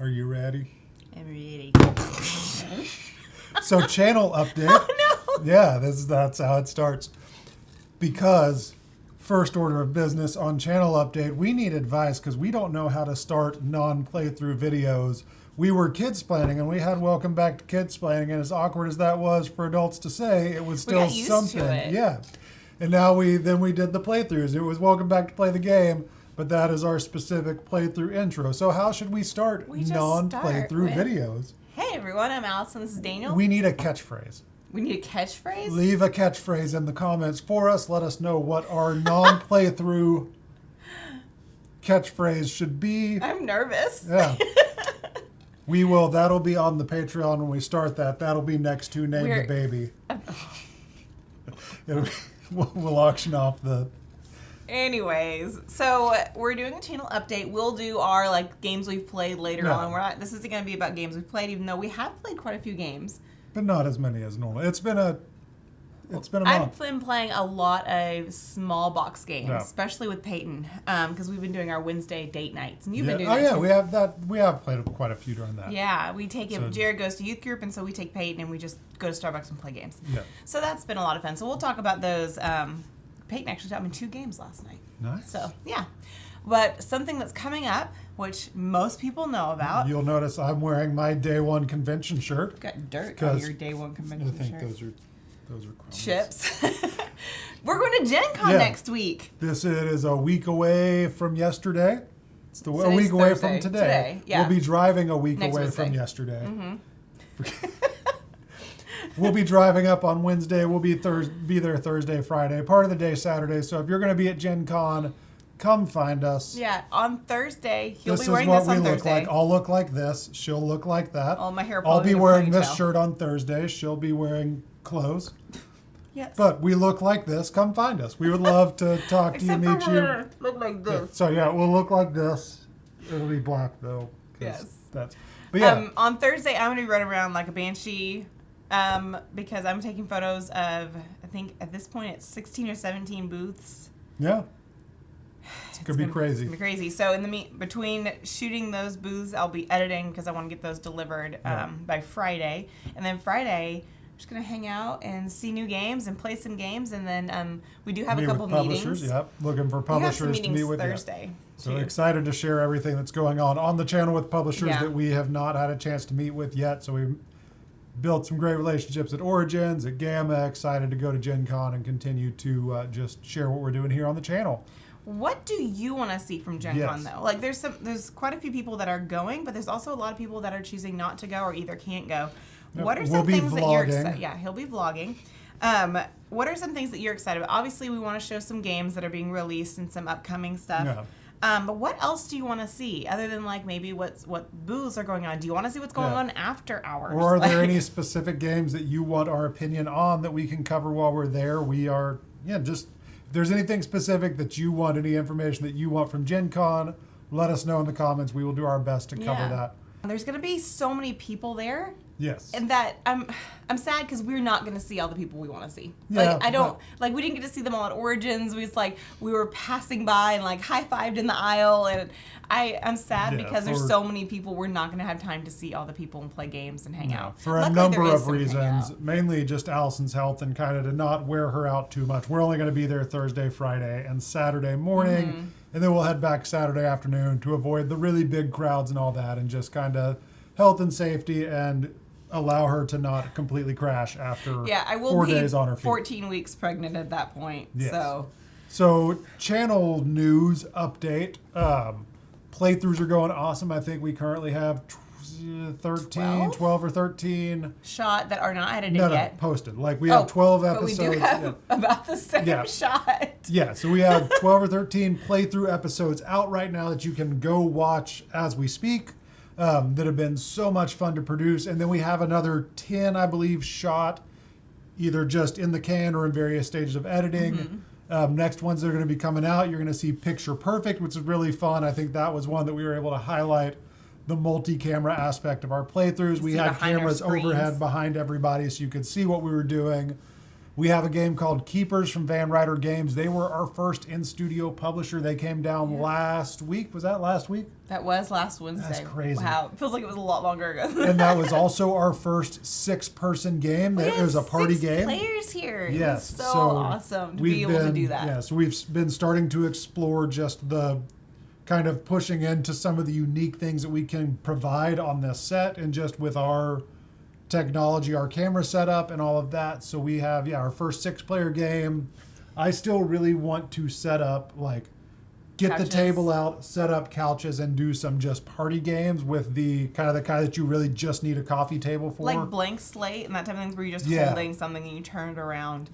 Are you ready? I'm ready. So channel update. Oh no! Yeah, that's how it starts. Because first order of business on channel update, we need advice because we don't know how to start non-playthrough videos. We were Kidsplaining and we had welcome back to Kidsplaining, and as awkward as that was for adults to say, it was still something. Yeah. And now we did the playthroughs. It was welcome back to play the game, but that is our specific playthrough intro. So how should we start non-playthrough videos? Hey everyone, I'm Allison. This is Daniel. We need a catchphrase. We need a catchphrase? Leave a catchphrase in the comments for us. Let us know what our non-playthrough catchphrase should be. I'm nervous. Yeah. We will. That'll be on the Patreon when we start that. That'll be next to Name the Baby. We'll auction off the... Anyways, so we're doing a channel update. We'll do our games we've played later on. This isn't going to be about games we've played, even though we have played quite a few games. But not as many as normal. It's been a month. I've been playing a lot of small box games, especially with Peyton, because we've been doing our Wednesday date nights, and you've been doing that too. We have that. We have played quite a few during that. Yeah, we take him. Jared goes to youth group, and so we take Peyton, and we just go to Starbucks and play games. Yeah. So that's been a lot of fun. So we'll talk about those. Peyton actually taught me 2 games last night. Nice. So yeah, but something that's coming up, which most people know about. You'll notice I'm wearing my day one convention shirt. Got dirt on your day one convention shirt. I think those are crumbs. Chips. We're going to Gencon next week. It is a week away from yesterday. It's a week away from today. Yeah. We'll be driving a week next away Wednesday. from yesterday. Mm-hmm. We'll be driving up on Wednesday. We'll be there Thursday, Friday, part of the day Saturday. So if you're going to be at Gen Con, come find us. Yeah, on Thursday. He'll this be wearing is what this on we Thursday. look like. I'll look like this. She'll look like that. Oh, my hair. I'll be wearing this shirt on Thursday. She'll be wearing clothes. Yes. But we look like this. Come find us. We would love to talk to you, meet you. Look like this. So yeah, we'll look like this. It'll be black though. Yes. But yeah. On Thursday, I'm gonna be running around like a banshee, because I'm taking photos of, I think at this point it's 16 or 17 booths. Yeah. It's gonna be crazy. It's gonna be crazy. So in the between shooting those booths, I'll be editing because I want to get those delivered by Friday, and then Friday. Just gonna hang out and see new games and play some games, and then we do have a couple meetings. Yep, looking for publishers to meet with. Thursday. So excited to share everything that's going on the channel with publishers that we have not had a chance to meet with yet. So we built some great relationships at Origins, at Gamma. Excited to go to Gen Con and continue to just share what we're doing here on the channel. What do you want to see from Gen Con though? There's quite a few people that are going, but there's also a lot of people that are choosing not to go or either can't go. What are some things that you're excited? Yeah, he'll be vlogging. What are some things that you're excited about? Obviously, we want to show some games that are being released and some upcoming stuff. Yeah. But what else do you want to see other than maybe what booths are going on? Do you want to see what's going on after hours? Or are there any specific games that you want our opinion on that we can cover while we're there? We are just if there's anything specific that you want, any information that you want from Gen Con, let us know in the comments. We will do our best to cover that. There's going to be so many people there. Yes. And that I'm sad because we're not going to see all the people we want to see. Yeah, we didn't get to see them all at Origins. We were passing by and high-fived in the aisle, and I'm sad because there's so many people. We're not going to have time to see all the people and play games and hang out. For a number of reasons, mainly just Allison's health and kind of to not wear her out too much. We're only going to be there Thursday, Friday, and Saturday morning. Mm-hmm. And then we'll head back Saturday afternoon to avoid the really big crowds and all that, and just kind of health and safety and allow her to not completely crash after 4 days on her feet. 14 weeks pregnant at that point. Yes. So channel news update. Playthroughs are going awesome. I think we currently have 12 or 13 shot that are not edited yet. Posted. We have 12 episodes. But we do have about the same shot. Yeah, so we have 12 or 13 playthrough episodes out right now that you can go watch as we speak. That have been so much fun to produce. And then we have another 10, I believe, shot either just in the can or in various stages of editing. Mm-hmm. Next ones that are going to be coming out, you're going to see Picture Perfect, which is really fun. I think that was one that we were able to highlight the multi-camera aspect of our playthroughs. We had cameras overhead behind everybody so you could see what we were doing. We have a game called Keepers from Van Ryder Games. They were our first in-studio publisher. They came down last week. Was that last week? That was last Wednesday. That's crazy. Wow. It feels like it was a lot longer ago. And that was also our first 6-person game. It was a party 6 game. Players here. Yes. It was so awesome to be able to do that. Yeah, so we've been starting to explore just the kind of pushing into some of the unique things that we can provide on this set and just with our technology, our camera setup and all of that. So we have, our first 6-player game. I still really want to set up, get couches. the table out, set up couches and do some just party games with the kind that you really just need a coffee table for. Like blank slate and that type of things where you're just holding something and you turn it around.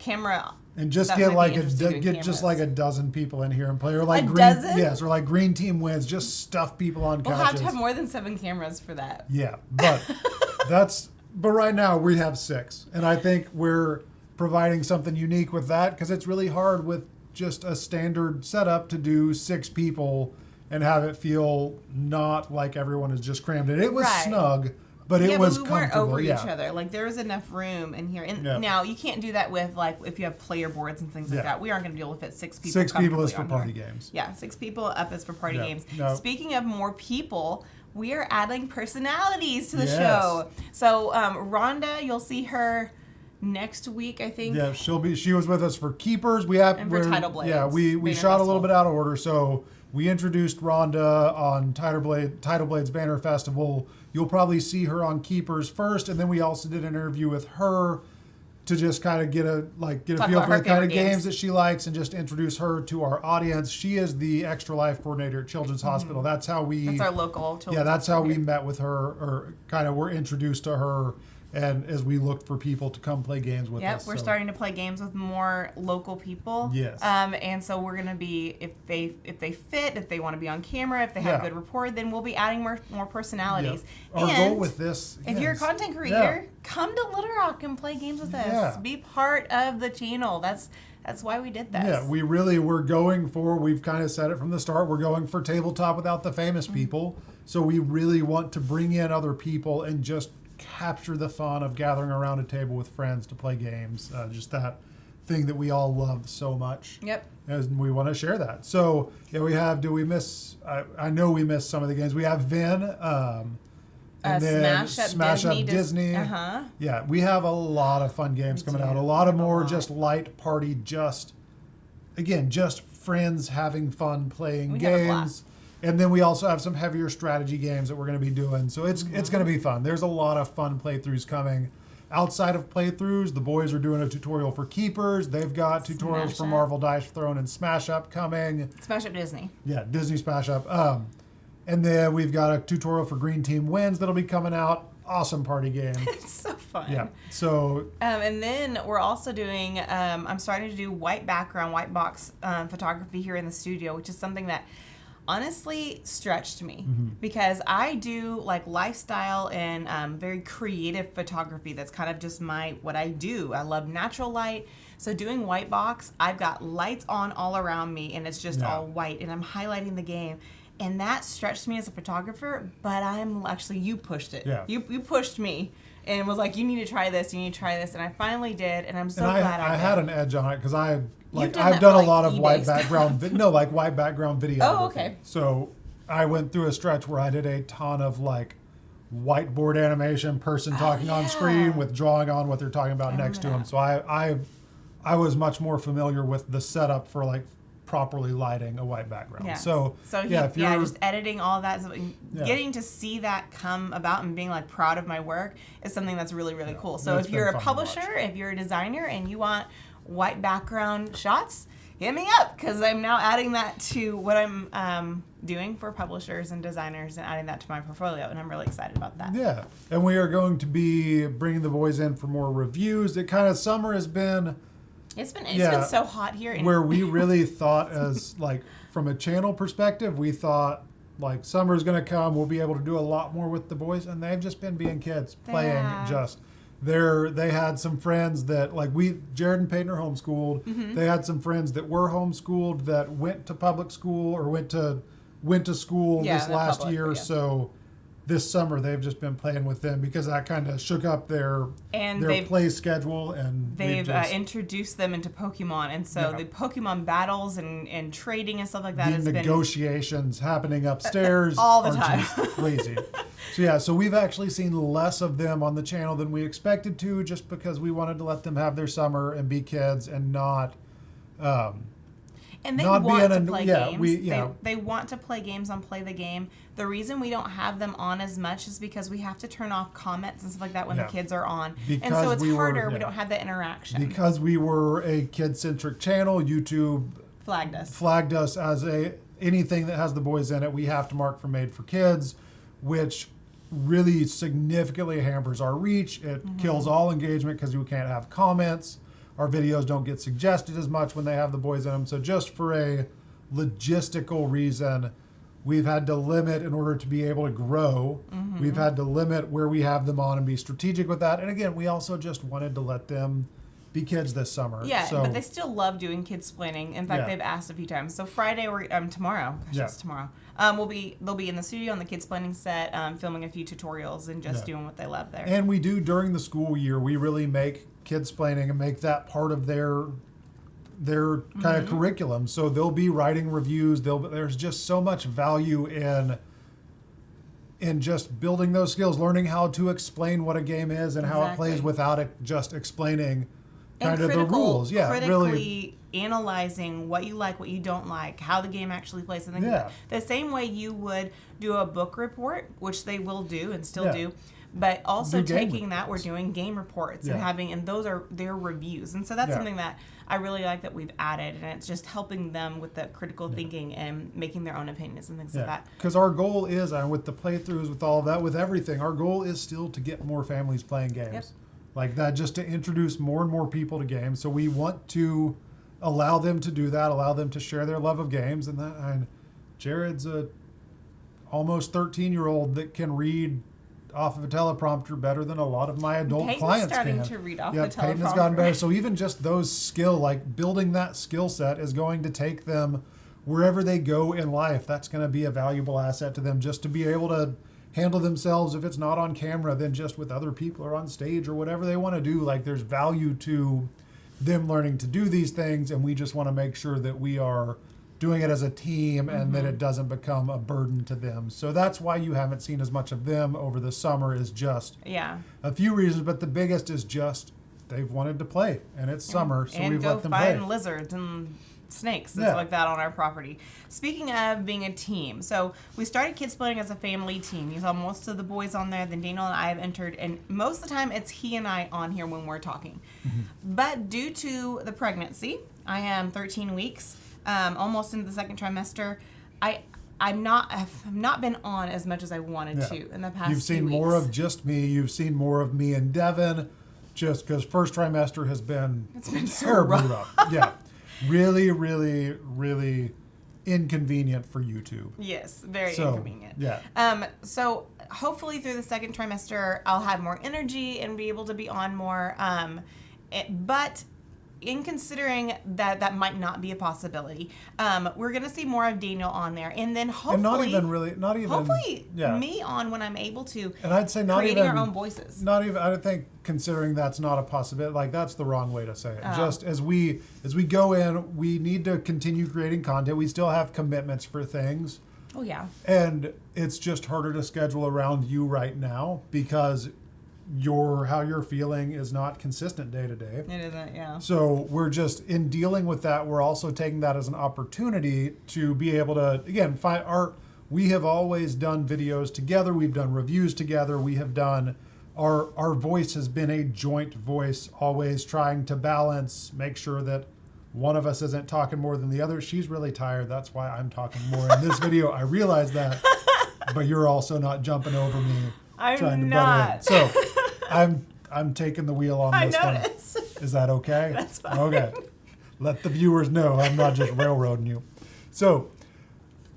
Camera. And just get a dozen people in here and play, or dozen? Yes, or like Green Team Wins. Just stuff people on couches. We'll have to have more than 7 cameras for that. Yeah, but but right now we have 6, and I think we're providing something unique with that because it's really hard with just a standard setup to do 6 people and have it feel not like everyone is just crammed in. It was snug. But it was but we comfortable. Weren't over each other. There was enough room in here. And now you can't do that with if you have player boards and things like that. We aren't going to be able to fit 6 people. 6 people is for party games. Yeah, 6 people up is for party games. No. Speaking of more people, we are adding personalities to the show. So Rhonda, you'll see her next week, I think. Yeah, she was with us for Keepers. For Tidal Blades. Yeah, we shot a little bit out of order, so we introduced Rhonda on Tidal Blades Banner Festival. You'll probably see her on Keepers first, and then we also did an interview with her to just kind of get a feel for the kind of games that she likes and just introduce her to our audience. She is the Extra Life coordinator at Children's Hospital. That's how that's our local children's Yeah, that's how we met with her, or kind of were introduced to her. And as we looked for people to come play games with us. We're starting to play games with more local people. Yes. And so we're going to be, if they fit, if they want to be on camera, if they have good rapport, then we'll be adding more personalities. Our goal with this if you're a content creator, come to Little Rock and play games with us. Be part of the channel. That's why we did this. Yeah, we've kind of said it from the start, we're going for tabletop without the famous people. So we really want to bring in other people and just capture the fun of gathering around a table with friends to play games. Just that thing that we all love so much. Yep. And we want to share that. So we have, I know we missed some of the games. We have Vin, and then Smash Up Disney. Uh-huh. Yeah, we have a lot of fun games coming out. A lot of more just light party, just friends having fun playing games. And then we also have some heavier strategy games that we're going to be doing. So it's going to be fun. There's a lot of fun playthroughs coming. Outside of playthroughs, the boys are doing a tutorial for Keepers. They've got tutorials for Marvel Dice Throne and Smash Up coming. Smash Up Disney. Yeah, Disney Smash Up. And then we've got a tutorial for Green Team Wins that'll be coming out. Awesome party game. It's so fun. Yeah. So. And then we're also doing, I'm starting to do white background, white box photography here in the studio, which is something that honestly stretched me because I do lifestyle and very creative photography. That's kind of just what I do. I love natural light. So doing white box, I've got lights on all around me and it's just all white and I'm highlighting the game. And that stretched me as a photographer, but you pushed it. Yeah. You pushed me and was like, you need to try this, and I finally did, and I'm so glad I did. I had an edge on it because I've done a lot of white background, white background video. Oh, okay. So I went through a stretch where I did a ton of whiteboard animation, person talking on screen with drawing on what they're talking about next to them. So I was much more familiar with the setup for properly lighting a white background. Yeah. So just editing all that, getting to see that come about and being proud of my work is something that's really, really cool. So if you're a publisher, if you're a designer and you want white background shots, hit me up because I'm now adding that to what I'm doing for publishers and designers and adding that to my portfolio, and I'm really excited about that. Yeah, and we are going to be bringing the boys in for more reviews. Summer has been... It's been so hot here. Where we really thought as from a channel perspective, we thought summer's going to come, we'll be able to do a lot more with the boys, and they've just been being kids playing they had some friends that Jared and Peyton are homeschooled. Mm-hmm. They had some friends that were homeschooled that went to public school or went to school this last year. So this summer they've just been playing with them because that kind of shook up their play schedule, and they've introduced them into Pokemon, and so the Pokemon battles and trading and stuff like that has been negotiations happening upstairs all the time. Just crazy. So we've actually seen less of them on the channel than we expected to, just because we wanted to let them have their summer and be kids and not. And they want to play games. They want to play games on Play the Game. The reason we don't have them on as much is because we have to turn off comments and stuff like that when the kids are on. And so it's harder. We don't have the interaction. Because we were a kid-centric channel, YouTube flagged us as anything that has the boys in it, we have to mark for Made for Kids, which really significantly hampers our reach. It kills all engagement because we can't have comments. Our videos don't get suggested as much when they have the boys in them. So just for a logistical reason, we've had to limit in order to be able to grow. We've had to limit where we have them on and be strategic with that. And again, we also just wanted to let them be kids this summer. Yeah, but they still love doing Kidsplaining. In fact, they've asked a few times. So Friday or tomorrow, it's tomorrow. They'll be in the studio on the Kidsplaining set, filming a few tutorials and just doing what they love there. And we do during the school year. We really make Kidsplaining and make that part of their kind of curriculum. So they'll be writing reviews. There's just so much value in just building those skills, learning how to explain what a game is and how it plays without it just explaining kind of the rules. Critically analyzing what you like, what you don't like, how the game actually plays, and the same way you would do a book report, which they will do and still do. But also taking that, we're doing game reports and those are their reviews. And so that's something that I really like that we've added, and it's just helping them with the critical thinking and making their own opinions and things like that. Because our goal is, with the playthroughs, with all of that, with everything, our goal is still to get more families playing games. Like that, just to introduce more and more people to games. So we want to allow them to do that, allow them to share their love of games. And Jared's a almost 13-year-old that can read off of a teleprompter better than a lot of my adult clients can. Peyton's starting to read off the teleprompter. Peyton has gotten better. So even just those building that skill set is going to take them wherever they go in life. That's going to be a valuable asset to them, just to be able to handle themselves, if it's not on camera, then just with other people or on stage or whatever they want to do. Like, there's value to them learning to do these things, and we just want to make sure that we are doing it as a team and that it doesn't become a burden to them. So that's why you haven't seen as much of them over the summer, is just a few reasons, but the biggest is just they've wanted to play, and it's summer, so we've let them play. And go find lizards and snakes and stuff like that on our property. Speaking of being a team, so we started Kidsplaining as a family team. You saw most of the boys on there, then Daniel and I have entered, and most of the time it's he and I on here when we're talking. But due to the pregnancy, I am 13 weeks, almost into the second trimester. I've not been on as much as I wanted to in the past. You've seen more of just me. You've seen more of me and Devin, just because first trimester has been terribly rough. Really, really, really inconvenient for YouTube. Yes, very inconvenient. Yeah. So hopefully through the second trimester, I'll have more energy and be able to be on more. But in considering that might not be a possibility, we're going to see more of Daniel on there, and then hopefully, hopefully me on when I'm able to. And I'd say not creating our own voices. Not even. I think considering that's not a possibility. Like, that's the wrong way to say it. Just as we go in, we need to continue creating content. We still have commitments for things. Oh yeah. And it's just harder to schedule around you right now because how you're feeling is not consistent day to day. It isn't, yeah. So we're just, in dealing with that, we're also taking that as an opportunity to be able to, again, we have always done videos together. We've done reviews together. We have done, our voice has been a joint voice, always trying to balance, make sure that one of us isn't talking more than the other. She's really tired. That's why I'm talking more in this video. I realize that, but you're also not jumping over me. I'm not. So I'm taking the wheel on this one. Is that okay? That's fine. Okay. Let the viewers know I'm not just railroading you. So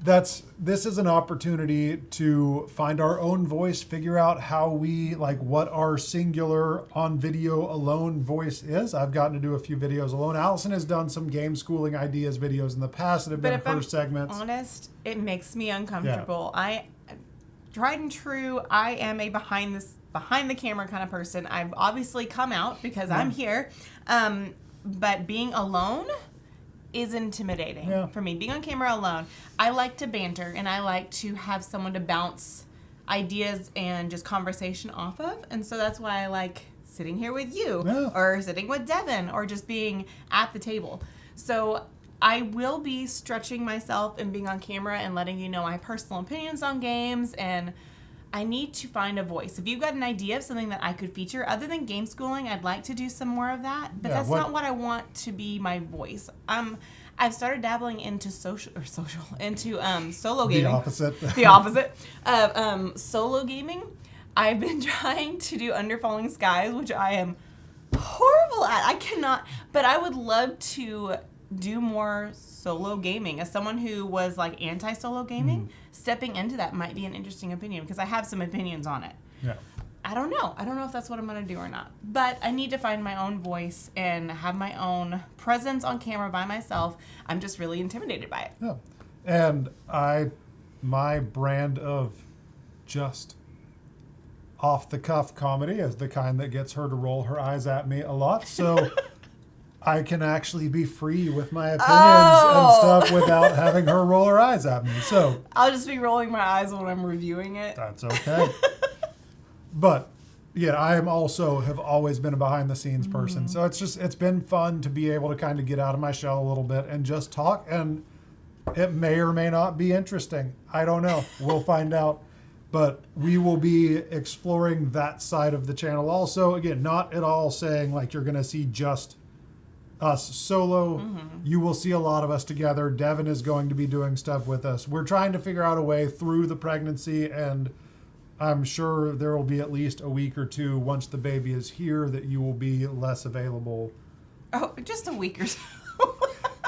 this is an opportunity to find our own voice, figure out how what our singular on video alone voice is. I've gotten to do a few videos alone. Allison has done some game schooling ideas videos in the past that have been her segments. Honest, it makes me uncomfortable. tried and true, I am a behind the camera kind of person. I've obviously come out because I'm here. But being alone is intimidating for me. Being on camera alone, I like to banter and I like to have someone to bounce ideas and just conversation off of. And so that's why I like sitting here with you or sitting with Devin or just being at the table. So I will be stretching myself and being on camera and letting you know my personal opinions on games, and I need to find a voice. If you've got an idea of something that I could feature, other than game schooling, I'd like to do some more of that, but that's not what I want to be my voice. I've started dabbling into solo gaming. The opposite of solo gaming. I've been trying to do Under Falling Skies, which I am horrible at. I cannot, but I would love to do more solo gaming. As someone who was like anti-solo gaming, stepping into that might be an interesting opinion because I have some opinions on it. Yeah. I don't know if that's what I'm going to do or not. But I need to find my own voice and have my own presence on camera by myself. I'm just really intimidated by it. Yeah. And my brand of just off-the-cuff comedy is the kind that gets her to roll her eyes at me a lot. So I can actually be free with my opinions and stuff without having her roll her eyes at me. So I'll just be rolling my eyes when I'm reviewing it. That's okay. But yeah, I have always been a behind-the-scenes person. So it's been fun to be able to kind of get out of my shell a little bit and just talk. And it may or may not be interesting. I don't know. We'll find out. But we will be exploring that side of the channel also. Again, not at all saying like you're going to see just us solo. You will see a lot of us together. Devin is going to be doing stuff with us. We're trying to figure out a way through the pregnancy, and I'm sure there will be at least a week or two once the baby is here that you will be less available. Oh, just a week or so.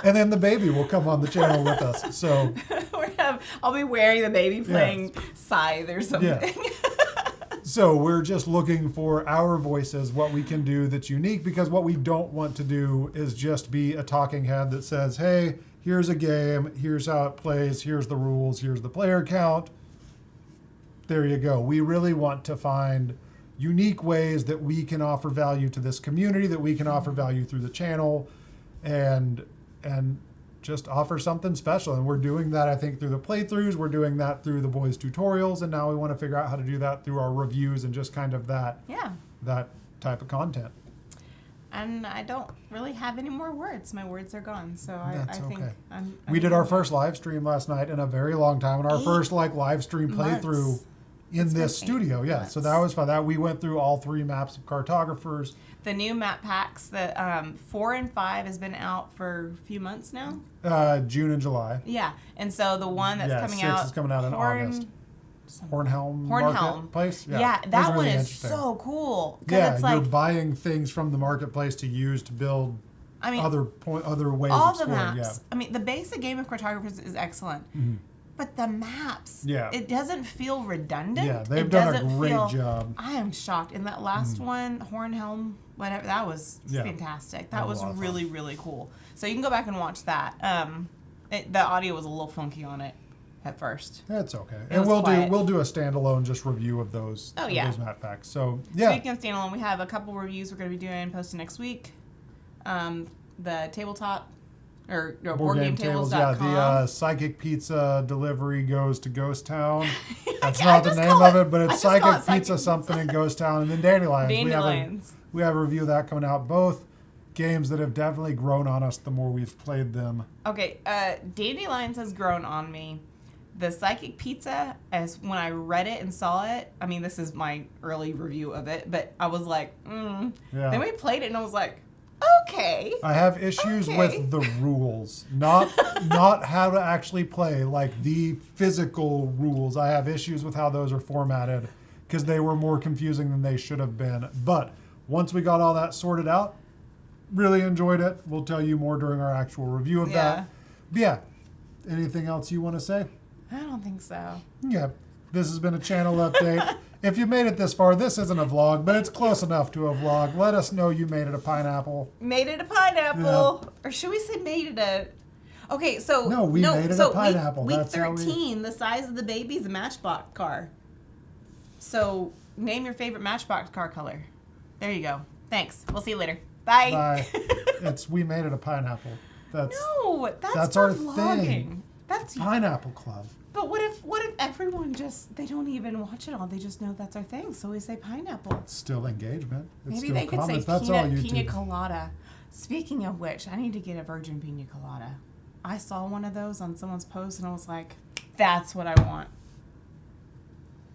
And then the baby will come on the channel with us. So I'll be wearing the baby playing Scythe or something. Yeah. So we're just looking for our voices, what we can do that's unique, because what we don't want to do is just be a talking head that says, hey, here's a game, here's how it plays, here's the rules, here's the player count. There you go. We really want to find unique ways that we can offer value to this community, that we can offer value through the channel, and just offer something special. And we're doing that, I think, through the playthroughs. We're doing that through the boys' tutorials. And now we want to figure out how to do that through our reviews and just kind of that type of content. And I don't really have any more words. My words are gone. So I think we did our first live stream last night in a very long time. And our first live stream playthrough in this studio. Yeah. Months. So that was fun. We went through all 3 maps of Cartographers. The new map packs that 4 and 5 has been out for a few months now. June and July. Yeah, and so the one that's coming 6 out is coming out in August. Hornhelm Marketplace. Yeah, that really one is so cool. Yeah, it's you're buying things from the marketplace to use to build. Other ways all of the exploring. maps. Yeah. The basic game of Cartographers is excellent. But the maps, it doesn't feel redundant. Yeah, they've done a great job. I am shocked. In that last one, Hornhelm, whatever, that was fantastic. That was really, really cool. So you can go back and watch that. The audio was a little funky on it at first. That's okay. And we'll do a standalone just review of those. Oh, yeah. Those map packs. So yeah. Speaking of standalone, we have a couple reviews we're going to be doing posted next week. The tabletop. Or boardgametables.com. Yeah, the Psychic Pizza delivery goes to Ghost Town. That's not the name of it, but it's Psychic Pizza something in Ghost Town. And then Dandelions. We have a review of that coming out. Both games that have definitely grown on us the more we've played them. Okay, Dandelions has grown on me. The Psychic Pizza, as when I read it and saw it, this is my early review of it, but I was like, Yeah. Then we played it and I was like, okay. I have issues with the rules, not how to actually play, like the physical rules. I have issues with how those are formatted because they were more confusing than they should have been. But once we got all that sorted out, really enjoyed it. We'll tell you more during our actual review of that. But yeah, anything else you want to say? I don't think so. Yeah, this has been a channel update. If you made it this far, this isn't a vlog, but it's close enough to a vlog. Let us know you made it a pineapple. Made it a pineapple. Yeah. Or should we say made it a... Okay, so... No, we made it a pineapple. Week 13, the size of the baby is a Matchbox car. So name your favorite Matchbox car color. There you go. Thanks. We'll see you later. Bye. Bye. We made it a pineapple. That's for our vlogging. thing. That's Pineapple Club. But what if everyone they don't even watch it all? They just know that's our thing. So we say pineapple. It's still engagement. It's Maybe still they could comments. say That's all pina colada. Speaking of which, I need to get a virgin pina colada. I saw one of those on someone's post and I was like, that's what I want.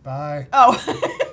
Bye. Oh.